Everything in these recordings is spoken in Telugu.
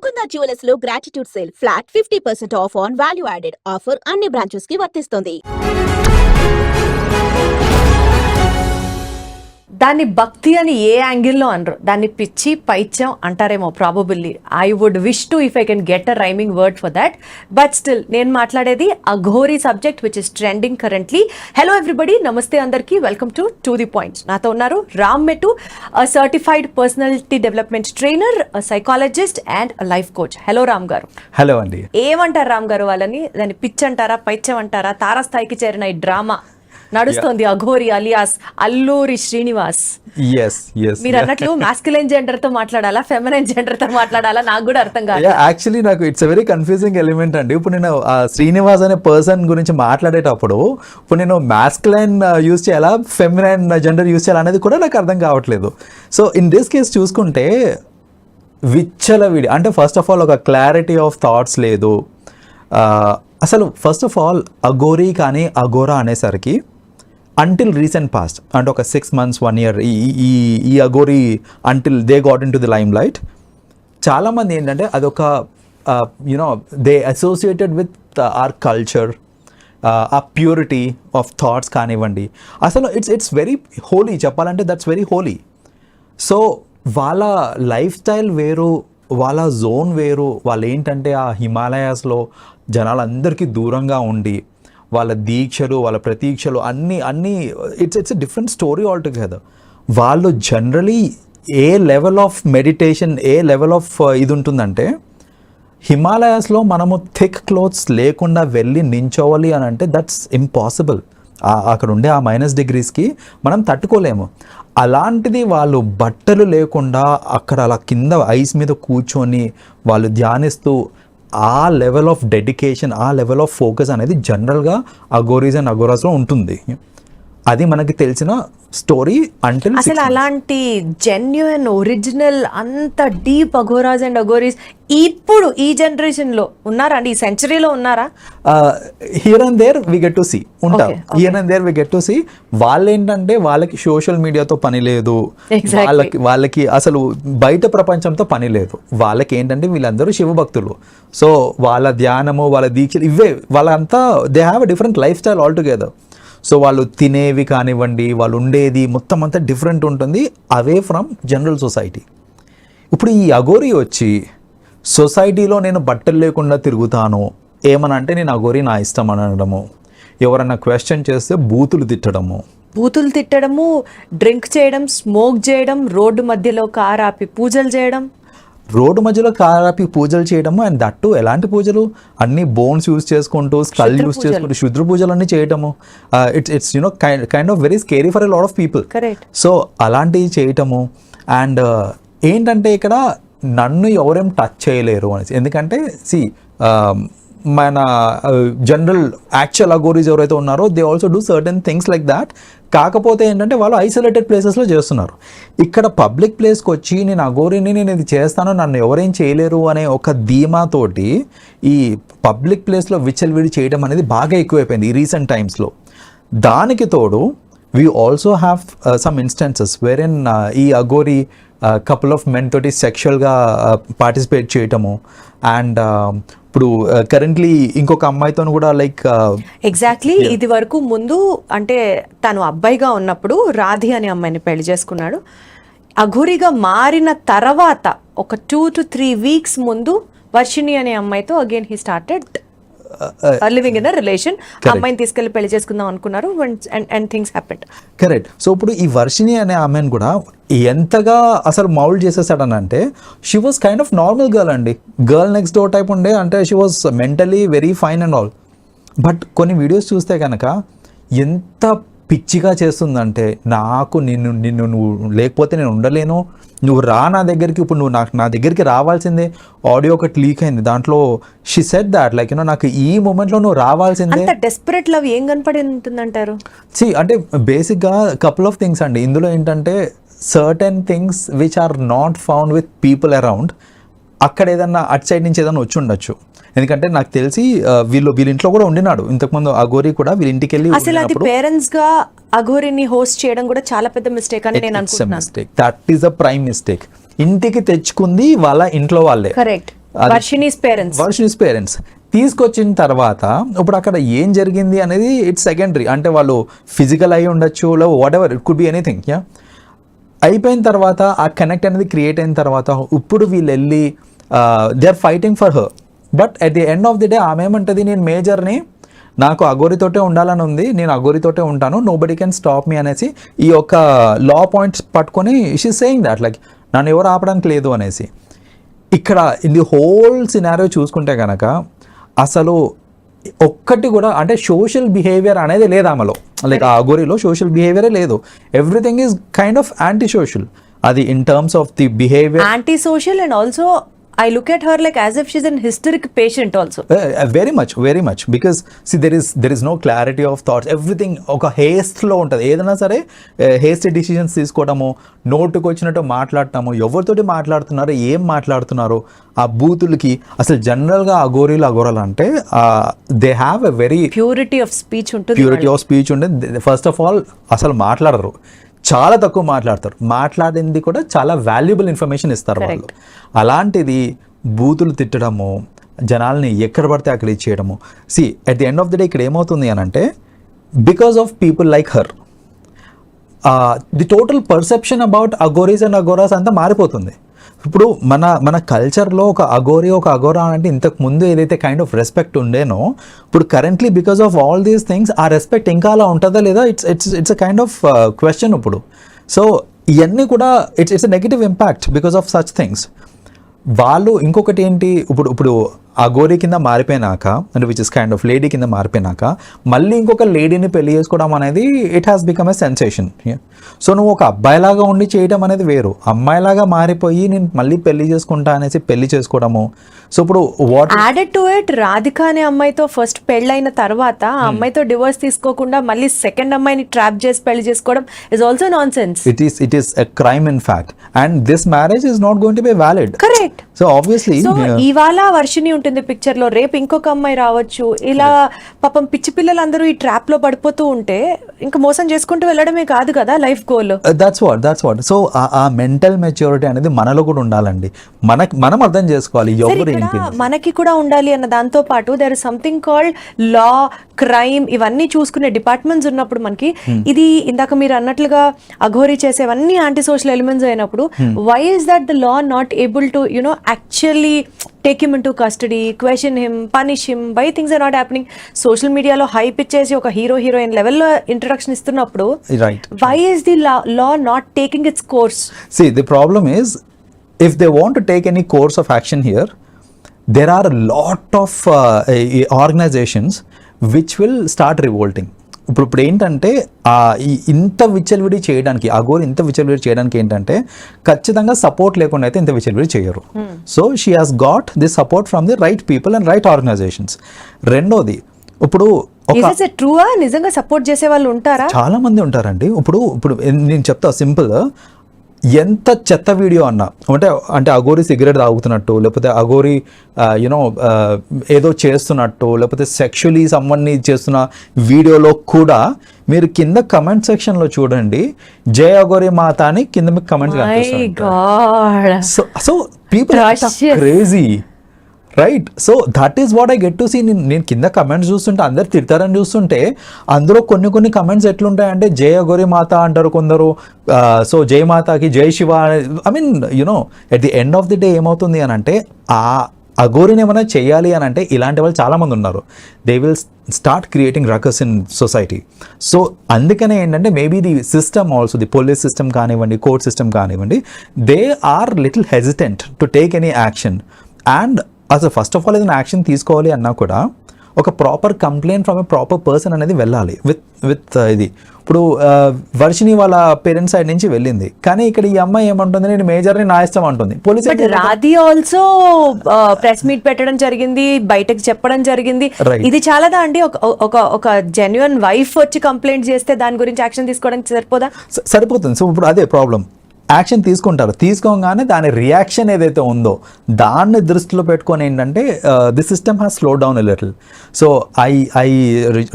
ముకుందా జ్యువెలర్స్ లో gratitude sale flat 50% of on value added offer అన్ని బ్రాంచెస్ కి వర్తిస్తుంది. దాన్ని భక్తి అని ఏ యాంగిల్లో అనరు, దాన్ని పిచ్చి పైత్యం అంటారేమో probably. I would wish to if I can get a rhyming word for that. But still నేను మాట్లాడేది Aghori subject which is trending currently. Hello everybody, నమస్తే అందరికీ, వెల్కమ్ టు ది పాయింట్. నాతో ఉన్నారు Ram Metu, certified personality development trainer, psychologist and life coach. Hello Ram గారు. హలో అండి. ఏమంటారు రామ్ గారు వాళ్ళని? దాన్ని పిచ్చి అంటారా, పైత్యం అంటారా? తారాస్థాయికి చేరిన ఈ డ్రామా నడుస్తోంది అఘోరి అలియాస్ అల్లూరి శ్రీనివాస్. మీరు అన్నట్లు మాస్కులైన్ జెండర్ తో మాట్లాడాలా, ఫెమినైన్ జెండర్ తో మాట్లాడాలా, నాకు కూడా అర్థం కాదు. యాక్చువల్లీ నాకు ఇట్స్ వెరీ కన్ఫ్యూజింగ్ ఎలిమెంట్ అండి. ఇప్పుడు నేను శ్రీనివాస్ అనే పర్సన్ గురించి మాట్లాడేటప్పుడు ఇప్పుడు నేను మాస్కులైన్ యూజ్ చేయాలా, ఫెమినైన్ జెండర్ యూజ్ చేయాలా అనేది కూడా నాకు అర్థం కావట్లేదు. సో ఇన్ దిస్ కేస్ చూసుకుంటే విచ్చలవిడి అంటే ఫస్ట్ ఆఫ్ ఆల్ ఒక క్లారిటీ ఆఫ్ థాట్స్ లేదు. అసలు ఫస్ట్ ఆఫ్ ఆల్ అఘోరీ కానీ అఘోరా అనేసరికి అంటిల్ రీసెంట్ పాస్ట్ అంటే ఒక 6 months 1 year ఈ Aghori until they got into the limelight, చాలామంది ఏంటంటే అదొక you know they associated with our culture, ఆ ప్యూరిటీ ఆఫ్ థాట్స్ కానివ్వండి, అసలు ఇట్స్ వెరీ హోలీ. చెప్పాలంటే దట్స్ వెరీ హోలీ. సో వాళ్ళ లైఫ్ స్టైల్ వేరు, వాళ్ళ జోన్ వేరు. వాళ్ళు ఏంటంటే ఆ హిమాలయాస్లో జనాలందరికీ దూరంగా ఉండి వాళ్ళ దీక్షలు, వాళ్ళ ప్రతీక్షలు అన్నీ it's different story all together. వాళ్ళు generally a level of meditation, a level of ఇది ఉంటుందంటే, హిమాలయాస్లో మనము థిక్ క్లోత్స్ లేకుండా వెళ్ళి నించోవాలి అని అంటే దట్స్ ఇంపాసిబుల్. అక్కడ ఉండే ఆ -degreesకి మనం తట్టుకోలేము. అలాంటిది వాళ్ళు బట్టలు లేకుండా అక్కడ అలా కింద ఐస్ మీద కూర్చొని వాళ్ళు ధ్యానిస్తూ ఆ లెవెల్ ఆఫ్ డెడికేషన్, ఆ లెవెల్ ఆఫ్ ఫోకస్ అనేది జనరల్గా అఘోరీస్ అండ్ అఘోరాస్లో ఉంటుంది. అది మనకి తెలిసిన స్టోరీ. అంటిల్ అసలు అలాంటి జెన్యున్ ఒరిజినల్ అంత డీప్ అఘోరాస్ అండ్ అఘోరీస్ ఇప్పుడు ఈ జనరేషన్ లో ఉన్నారా అండి? ఈ సెంచరీలో ఉన్నారా? Here and there we get to see ఉంటారు. Here and there we get to see. వాళ్ళు ఏంటంటే వాళ్ళకి సోషల్ మీడియాతో పని లేదు, వాళ్ళకి అసలు బయట ప్రపంచంతో పని లేదు. వాళ్ళకి ఏంటంటే వీళ్ళందరూ శివభక్తులు. సో వాళ్ళ ధ్యానము, వాళ్ళ దీక్షలు ఇవే. వాళ్ళంతా they have a different life style all together. So వాళ్ళు తినేవి కానివ్వండి, వాళ్ళు ఉండేది మొత్తం అంతా డిఫరెంట్ ఉంటుంది, అవే ఫ్రమ్ జనరల్ సొసైటీ. ఇప్పుడు ఈ అఘోరీ వచ్చి సొసైటీలో నేను బట్టలు లేకుండా తిరుగుతాను ఏమనంటే నేను అఘోరీ నా ఇష్టం అనడము, ఎవరన్నా క్వశ్చన్ చేస్తే బూతులు తిట్టడము, డ్రింక్ చేయడం, స్మోక్ చేయడం, రోడ్డు మధ్యలో కారు ఆపి పూజలు చేయడం, అండ్ దట్టు ఎలాంటి పూజలు, అన్ని బోన్స్ యూజ్ చేసుకుంటూ, స్కల్ యూజ్ చేసుకుంటూ క్షుద్ర పూజలు అన్ని చేయటము. It's you know kind of very scary for a lot of people. So అలాంటివి చేయటము. అండ్ ఏంటంటే ఇక్కడ నన్ను ఎవరేం టచ్ చేయలేరు అనేసి, ఎందుకంటే మన జనరల్ యాక్చువల్ అఘోరీస్ ఎవరైతే ఉన్నారో they also do certain things like that. కాకపోతే ఏంటంటే వాళ్ళు ఐసోలేటెడ్ ప్లేసెస్లో చేస్తున్నారు. ఇక్కడ పబ్లిక్ ప్లేస్కి వచ్చి నేను అఘోరీని, నేను ఇది చేస్తాను, నన్ను ఎవరేం చేయలేరు అనే ఒక ధీమాతోటి ఈ పబ్లిక్ ప్లేస్లో విచ్చలవిడి చేయడం అనేది బాగా ఎక్కువైపోయింది ఈ రీసెంట్ టైమ్స్లో. దానికి తోడు we also have some instances where ఈ అఘోరీ కపుల్ ఆఫ్ మెన్ తోటి సెక్షువల్గా పార్టిసిపేట్ చేయటము. అండ్ ఇప్పుడు కరెంట్లీ ఇంకొక అమ్మాయితో కూడా లైక్ ఎగ్జాక్ట్లీ ఇది వరకు ముందు అంటే తను అబ్బాయిగా ఉన్నప్పుడు రాధి అనే అమ్మాయిని పెళ్లి చేసుకున్నాడు. అఘోరీగా మారిన తర్వాత ఒక 2 to 3 weeks ముందు వర్షిణి అనే అమ్మాయితో again he started living in a relation. అమ్మాయిని తీసుకెళ్లి పెళ్లి చేసుకుందాం అనుకున్నారు and things happened. Correct. So ఇప్పుడు ఈ వర్షిణి అనే ఆమెను కూడా ఎంతగా అసలు మౌల్డ్ చేసేసాడనంటే she was kind of normal girl అండి, గర్ల్ నెక్స్ట్ డోర్ టైప్ ఉండే, అంటే she was mentally very fine and all. But కొన్ని వీడియోస్ చూస్తే కనుక ఎంత పిచ్చిగా చేస్తుందంటే, నాకు నిన్ను నువ్వు లేకపోతే నేను ఉండలేను, నువ్వు రా నా దగ్గరికి, ఇప్పుడు నువ్వు నా దగ్గరికి రావాల్సిందే. ఆడియో ఒకటి లీక్ అయింది, దాంట్లో షీ సెడ్ దాట్ లైక్ నాకు ఈ మూమెంట్లో నువ్వు రావాల్సిందే. డెస్పరేట్ లవ్ ఏం కనపడి ఉంటుందంటారు? అంటే బేసిక్గా కపుల్ ఆఫ్ థింగ్స్ అండి ఇందులో. ఏంటంటే certain things which are not found with people around. అక్కడ ఏదన్నా అటు సైడ్ నుంచి ఏదైనా వచ్చి ఉండొచ్చు. ఎందుకంటే నాకు తెలిసి వీళ్ళ ఇంట్లో కూడా ఉండినాడు ఇంతకుముందు అఘోరీ కూడా, వీళ్ళ ఇంటికి వెళ్ళి. అసలు అది పేరెంట్స్ గా అఘోరీని హోస్ట్ చేయడం కూడా చాలా పెద్ద మిస్టేక్ అని నేను అనుకుంటున్నాను. That is a prime mistake. ఇంటికి తెచ్చుకుంది వాళ్ళ ఇంట్లో వాళ్ళే. కరెక్ట్. వర్షిణీస్ పేరెంట్స్ తీసుకొచ్చిన తర్వాత ఇప్పుడు అక్కడ ఏం జరిగింది అనేది ఇట్స్ సెకండరీ. అంటే వాళ్ళు ఫిజికల్ అయి ఉండొచ్చు, లేదా what ever, it could be anything. Yeah, అయిపోయిన తర్వాత ఆ కనెక్ట్ అనేది క్రియేట్ అయిన తర్వాత ఇప్పుడు వీళ్ళు వెళ్ళి they are fighting for her. But at the end of the day ఆమె ఏమంటుంది, నేను మేజర్ని, నాకు అఘోరితోటే ఉండాలని ఉంది, నేను అఘోరితోటే ఉంటాను, nobody can stop me అనేసి ఈ యొక్క లా పాయింట్స్ పట్టుకొని షీ సేయింగ్ దాట్ లైక్ నన్ను ఎవరు ఆపడానికి లేదు అనేసి. ఇక్కడ ఇన్ ది హోల్ సినారియో చూసుకుంటే కనుక అసలు ఒక్కటి కూడా అంటే సోషల్ బిహేవియర్ అనేది లేదు ఆమెలో. లైక్ ఆ అఘోరిలో సోషల్ బిహేవియరే లేదు. Everything is kind of anti social. అది in terms of the behaviour, anti social, and also I look at her like as if she's an hysteric patient also. Very much because see there is no clarity of thoughts. Everything ఒక haste లో ఉంటుంది. ఏదైనా సరే hasty decisions తీసుకోవడము, నోటుకు వచ్చినట్టు మాట్లాడటము, ఎవరితోటి మాట్లాడుతున్నారు, ఏం మాట్లాడుతున్నారు, ఆ బూతులకి అసలు జనరల్గా అఘోరాలు అంటే they have a very purity of speech ఉంటుంది. ఫస్ట్ ఆఫ్ ఆల్ అసలు మాట్లాడరు, చాలా తక్కువ మాట్లాడతారు. మాట్లాడింది కూడా చాలా వాల్యుబుల్ ఇన్ఫర్మేషన్ ఇస్తారు వాళ్ళు. అలాంటిది బూతులు తిట్టడము, జనాల్ని ఎక్కడ పడితే అక్కడ ఇచ్చేయడము. See at the end of the day ఇక్కడ ఏమవుతుంది అని అంటే because of people like her the total perception about Aghoris and Aghoras అంతా మారిపోతుంది. ఇప్పుడు మన కల్చర్లో ఒక అఘోరా అంటే ఇంతకు ముందు ఏదైతే కైండ్ ఆఫ్ రెస్పెక్ట్ ఉండేనో, ఇప్పుడు currently because of all these things ఆ రెస్పెక్ట్ ఇంకా అలా ఉంటుందా లేదా, it's a kind of question ఇప్పుడు. సో ఇవన్నీ కూడా it's a negative impact because of such things. వాళ్ళు ఇంకొకటి ఏంటి, ఇప్పుడు అఘోరి కింద మారిపోయినాక అంటే which is kind of lady కింద మారిపోయినాక మళ్ళీ ఇంకొక లేడీని పెళ్లి చేసుకోవడం అనేది it has become a sensation. So నువ్వు ఒక అబ్బాయిలాగా ఉండి చేయడం అనేది వేరు, అమ్మాయిలాగా మారిపోయి నేను మళ్ళీ పెళ్లి చేసుకుంటా అనేసి పెళ్లి చేసుకోవడము. సో ఇప్పుడు what added to it, Radhika అనే అమ్మాయితో ఫస్ట్ పెళ్ళైన తర్వాత ఆ అమ్మాయితో డివోర్స్ తీసుకోకుండా మళ్ళీ సెకండ్ అమ్మాయిని ట్రాప్ చేసి పెళ్లి చేసుకోవడం is also non sense. It is a crime in fact and this marriage is not going to be valid. Correct. So obviously ఇవాళ వర్షిణి ఉంటుంది పిక్చర్ లో, రేపు ఇంకొక అమ్మాయి రావచ్చు. ఇలా పాపం పిచ్చి పిల్లలందరూ ఈ ట్రాప్ లో పడిపోతూ ఉంటే ఇంకా మోసం చేసుకుంటూ వెళ్ళడమే కాదు కదా life goal. That's what. So ఆ మెంటల్ మెచ్యూరిటీ అనేది మనలో కూడా ఉండాలండి. మనం అర్థం చేసుకోవాలి ఎవరు ఏంటి, మనకి కూడా ఉండాలి అన్న దాంతో పాటు there is something called law, crime, ఇవన్నీ చూసుకునే డిపార్ట్మెంట్స్ ఉన్నప్పుడు మనకి ఇది ఇందాక మీరు అన్నట్లుగా అఘోరీ చేసేవన్నీ యాంటీ సోషల్ ఎలిమెంట్స్ అయినప్పుడు why is that the law not able to actually take him into custody, question him, punish him? Why things are not happening? Social media lo hype ఇచ్చేసి ఒక హీరో హీరోయిన్ లెవెల్ లో ఇంట్రడక్షన్ ఇస్తున్నప్పుడు right, why is the law not taking its course? See, the problem is if they want to take any course of action here, there are a lot of organizations which will start revolting. ఇప్పుడు ఏంటంటే ఇంత విచ్చలవిడి చేయడానికి అఘోరి ఇంత విచ్చలవిడి చేయడానికి ఏంటంటే ఖచ్చితంగా సపోర్ట్ లేకుండా అయితే ఇంత విచ్చలవిడి చేయరు. So she has got this support from the right people and right organisations. రెండోది, ఇప్పుడు నిజంగా సపోర్ట్ చేసే వాళ్ళు ఉంటారా? చాలా మంది ఉంటారండి. ఇప్పుడు నేను చెప్తా సింపుల్, ఎంత చెత్త వీడియో అన్నా అంటే అఘోరి సిగరెట్ తాగుతున్నట్టు, లేకపోతే అఘోరి ఏదో చేస్తున్నట్టు, లేకపోతే సెక్షువలీ సమ్మన్ని చేస్తున్న వీడియోలో కూడా మీరు కింద కమెంట్ సెక్షన్లో చూడండి, జై అఘోరి మాత అని కింద మీకు కమెంట్స్ కనిపిస్తాయి. So people crazy, right? So that is what I get to see. నేను కింద కమెంట్స్ చూస్తుంటే అందరు తిడతారని చూస్తుంటే అందులో కొన్ని కమెంట్స్ ఎట్లుంటాయంటే జై అఘోరి మాత అంటారు కొందరు, సో జై మాతాకి జై Shiva. I mean at the end of the day ఏమవుతుంది అని అంటే ఆ అఘోరిని ఏమైనా చేయాలి అని అంటే ఇలాంటి వాళ్ళు చాలామంది ఉన్నారు. They will start creating ruckus in society. So అందుకనే ఏంటంటే maybe the system also, the police system కానివ్వండి, కోర్ట్ సిస్టమ్ కానివ్వండి, they are little hesitant to take any action. And అసలు ఫస్ట్ ఆఫ్ ఆల్ ఏదైనా యాక్షన్ తీసుకోవాలి అన్నా కూడా ఒక proper complaint from a proper person అనేది వెళ్ళాలి విత్ ఇది. ఇప్పుడు వర్షిణి వాళ్ళ పేరెంట్స్ సైడ్ నుంచి వెళ్ళింది, కానీ ఇక్కడ ఈ అమ్మాయి ఏమంటుంది, నేను మేజర్ని నా ఇష్టం అంటుంది. Police Radhi also press meet పెట్టడం జరిగింది, బయటకు చెప్పడం జరిగింది. ఇది చాలాదా అండి? ఒక జెన్యున్ వైఫ్ వచ్చి కంప్లైంట్ చేస్తే దాని గురించి యాక్షన్ తీసుకోవడానికి సరిపోదా? సరిపోతుంది. సో ఇప్పుడు అదే ప్రాబ్లం, యాక్షన్ తీసుకుంటారు, తీసుకోగానే దాని రియాక్షన్ ఏదైతే ఉందో దాన్ని దృష్టిలో పెట్టుకొని ఏంటంటే the system has slow down a little. So I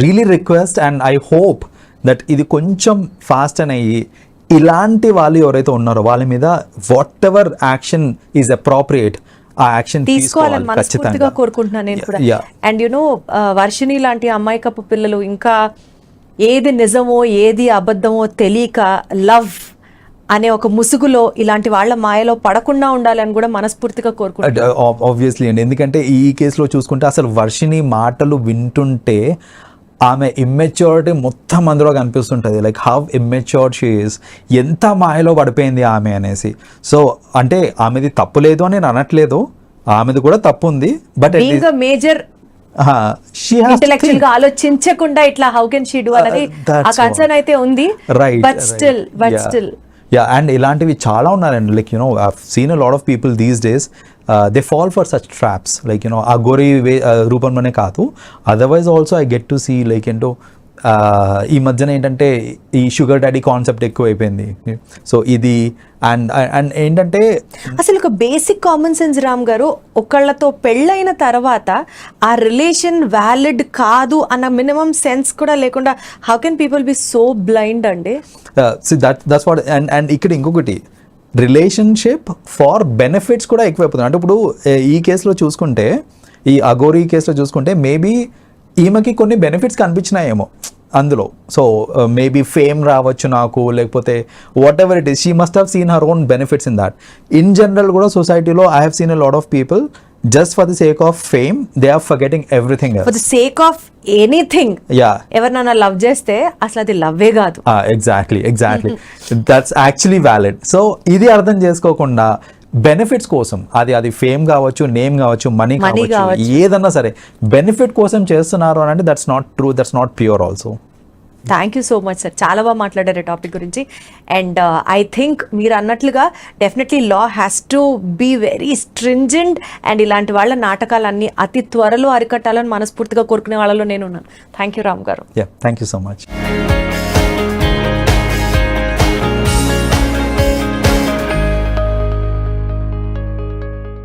really request and I hope that ఇది కొంచెం ఫాస్ట్ అని అయ్యి ఇలాంటి వాళ్ళు ఎవరైతే ఉన్నారో వాళ్ళ మీద what ever action is appropriate ఆ యాక్షన్ తీసుకోవాలని మనస్ఫూర్తిగా కోరుకుంటున్నాను నేను కూడా. అండ్ యునో వర్షిణి లాంటి అమ్మాయికప్పు పిల్లలు ఇంకా ఏది నిజమో ఏది అబద్ధమో తెలియక లవ్ అనే ఒక ముసుగులో ఇలాంటి వాళ్ళ మాయలో పడకుండా ఉండాలని కూడా మనస్ఫూర్తిగా కోరుకుంటున్నాను. ఆబ్వియస్లీ అండి, ఎందుకంటే ఈ కేసులో చూసుకుంటే అసలు వర్షిణి మాటలు వింటుంటే ఆమె ఇమ్మెచ్యూరిటీ మొత్తం అందులో కనిపిస్తుంటుంది. Like how immatured she is, ఎంత మాయలో పడిపోయింది ఆమె అనేసి. సో అంటే ఆమెది తప్పు లేదు అని నేను అనట్లేదు, ఆమెది కూడా తప్పు ఉంది. బట్ మేజర్ ఇంటెలెక్చువల్ గా ఆలోచించకుండా ఇట్లా హౌ కెన్ షీ డూ అనేది ఆ కన్సర్న్ అయితే ఉంది. Right, but still yeah. And ఇలాంటివి చాలా ఉన్నారండి. Like you know I have seen a lot of people these days they fall for such traps. Like you know Aghori రూపంలోనే కాదు, otherwise also I get to see like ఏంటో ఈ మధ్యన ఏంటంటే ఈ షుగర్ డాడీ కాన్సెప్ట్ ఎక్కువ అయిపోయింది. సో ఇది అండ్ అండ్ ఏంటంటే అసలు ఒక బేసిక్ కామన్ సెన్స్ రామ్ గారు, ఒకళ్ళతో పెళ్ళైన తర్వాత ఆ రిలేషన్ వ్యాలిడ్ కాదు అన్న మినిమం సెన్స్ కూడా లేకుండా how can people be so blind అండి? That's what. అండ్ ఇక్కడ ఇంకొకటి, రిలేషన్షిప్ ఫార్ బెనిఫిట్స్ కూడా ఎక్కువైపోతుంది. అంటే ఇప్పుడు ఈ కేసులో చూసుకుంటే, ఈ అఘోరీ కేసులో చూసుకుంటే మేబీ ఈమెకి కొన్ని బెనిఫిట్స్ కనిపించినాయేమో అందులో. సో మేబీ ఫేమ్ రావచ్చు నాకు, లేకపోతే whatever it is, she must have seen her own benefits in that. In general కూడా సొసైటీలో I have seen a lot of people just for the sake of fame they are forgetting everything for the sake of anything. ఎవరినైనా లవ్ చేస్తే అసలు అది లవ్వే కాదు. Exactly that's actually valid. So ఇది అర్థం చేసుకోకుండా బెనిఫిట్స్ కోసం, అది ఫేమ్ కావచ్చు, నేమ్ కావచ్చు, మనీ కావచ్చు, ఏదన్నా సరే బెనిఫిట్ కోసం చేస్తున్నారు అని అంటే that's not true, that's not pure also. Thank you so much sir, చాలా బాగా మాట్లాడారు టాపిక్ గురించి. అండ్ ఐ థింక్ మీరు అన్నట్లుగా definitely law has to be very stringent and ఇలాంటి వాళ్ళ నాటకాలన్నీ అతి త్వరలో అరికట్టాలని మనస్ఫూర్తిగా కోరుకునే వాళ్ళలో నేను ఉన్నాను. థ్యాంక్ యూ రామ్ గారు. Thank you so much.